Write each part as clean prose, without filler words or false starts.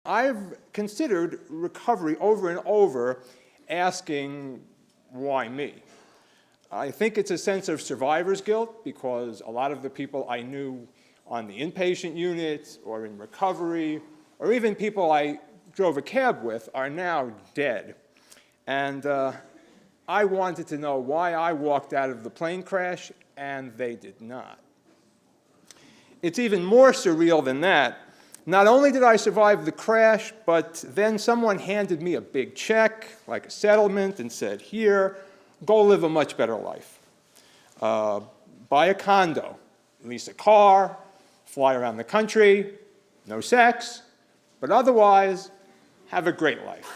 I've considered recovery over and over, asking, why me? I think it's a sense of survivor's guilt because a lot of the people I knew on the inpatient unit or in recovery, or even people I drove a cab with, are now dead. And I wanted to know why I walked out of the plane crash and they did not. It's even more surreal than that. Not only did I survive the crash, but then someone handed me a big check, like a settlement, and said, here, go live a much better life. Buy a condo, lease a car, fly around the country, no sex, but otherwise, have a great life.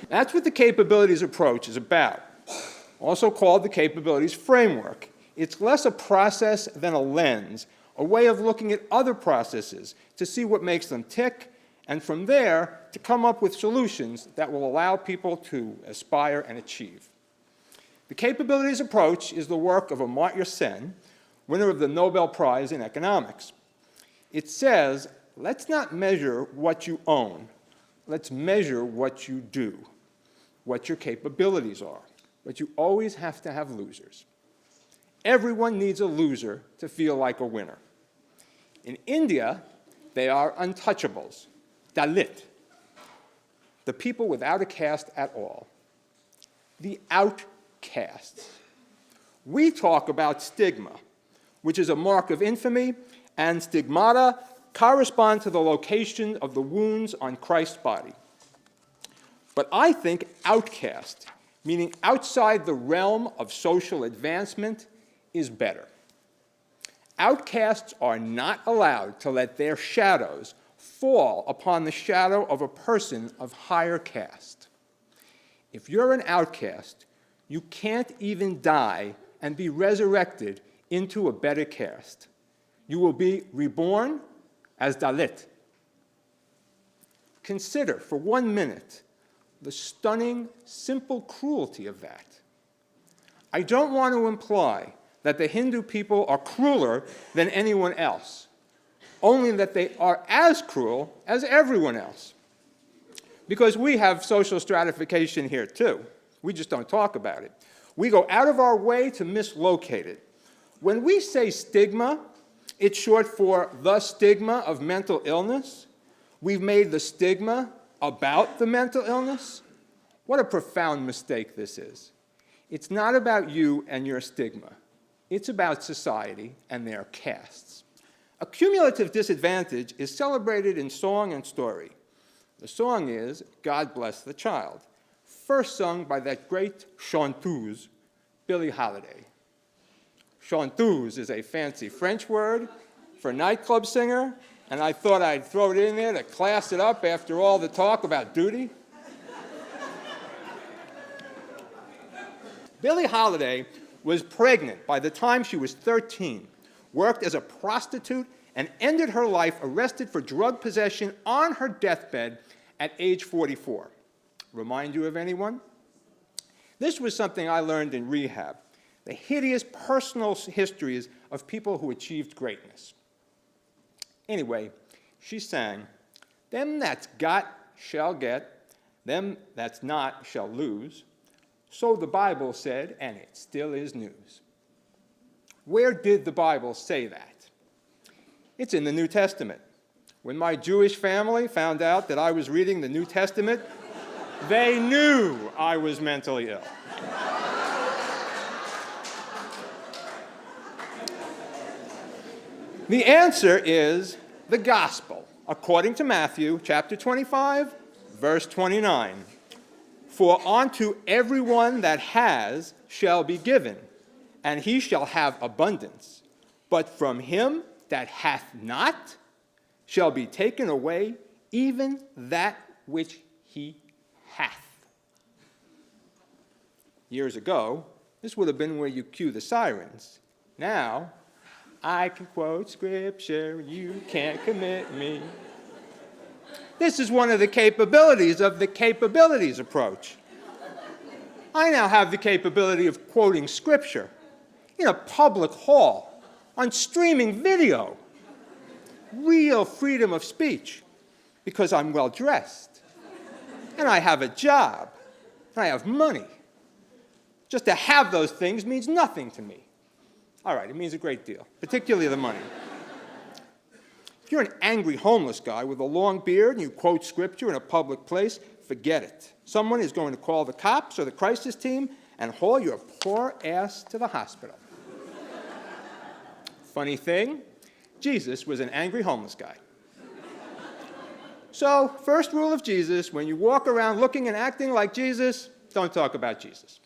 That's what the capabilities approach is about, also called the capabilities framework. It's less a process than a lens, a way of looking at other processes to see what makes them tick, and from there, to come up with solutions that will allow people to aspire and achieve. The capabilities approach is the work of Amartya Sen, winner of the Nobel Prize in Economics. It says, let's not measure what you own, let's measure what you do, what your capabilities are. But you always have to have losers. Everyone needs a loser to feel like a winner. In India, they are untouchables, Dalit, the people without a caste at all, the outcasts. We talk about stigma, which is a mark of infamy, and stigmata correspond to the location of the wounds on Christ's body. But I think outcast, meaning outside the realm of social advancement, is better. Outcasts are not allowed to let their shadows fall upon the shadow of a person of higher caste. If you're an outcast, you can't even die and be resurrected into a better caste. You will be reborn as Dalit. Consider for 1 minute the stunning, simple cruelty of that. I don't want to imply that the Hindu people are crueler than anyone else, only that they are as cruel as everyone else. Because we have social stratification here too. We just don't talk about it. We go out of our way to mislocate it. When we say stigma, it's short for the stigma of mental illness. We've made the stigma about the mental illness. What a profound mistake this is. It's not about you and your stigma. It's about society and their castes. A cumulative disadvantage is celebrated in song and story. The song is God Bless the Child, first sung by that great chanteuse, Billie Holiday. Chanteuse is a fancy French word for nightclub singer, and I thought I'd throw it in there to class it up after all the talk about duty. Billie Holiday was pregnant by the time she was 13, worked as a prostitute, and ended her life arrested for drug possession on her deathbed at age 44. Remind you of anyone? This was something I learned in rehab, the hideous personal histories of people who achieved greatness. Anyway, she sang, "Them that's got shall get, them that's not shall lose. So the Bible said, and it still is news." Where did the Bible say that? It's in the New Testament. When my Jewish family found out that I was reading the New Testament, they knew I was mentally ill. The answer is the gospel, according to Matthew chapter 25, verse 29. For unto everyone that has shall be given, and he shall have abundance. But from him that hath not shall be taken away even that which he hath. Years ago, this would have been where you cue the sirens. Now, I can quote scripture, you can't commit me. This is one of the capabilities of the capabilities approach. I now have the capability of quoting scripture in a public hall, on streaming video. real freedom of speech because I'm well dressed and I have a job and I have money. Just to have those things means nothing to me. All right, it means a great deal, particularly the money. If you're an angry homeless guy with a long beard and you quote scripture in a public place, forget it. Someone is going to call the cops or the crisis team and haul your poor ass to the hospital. Funny thing, Jesus was an angry homeless guy. So, first rule of Jesus, when you walk around looking and acting like Jesus, don't talk about Jesus.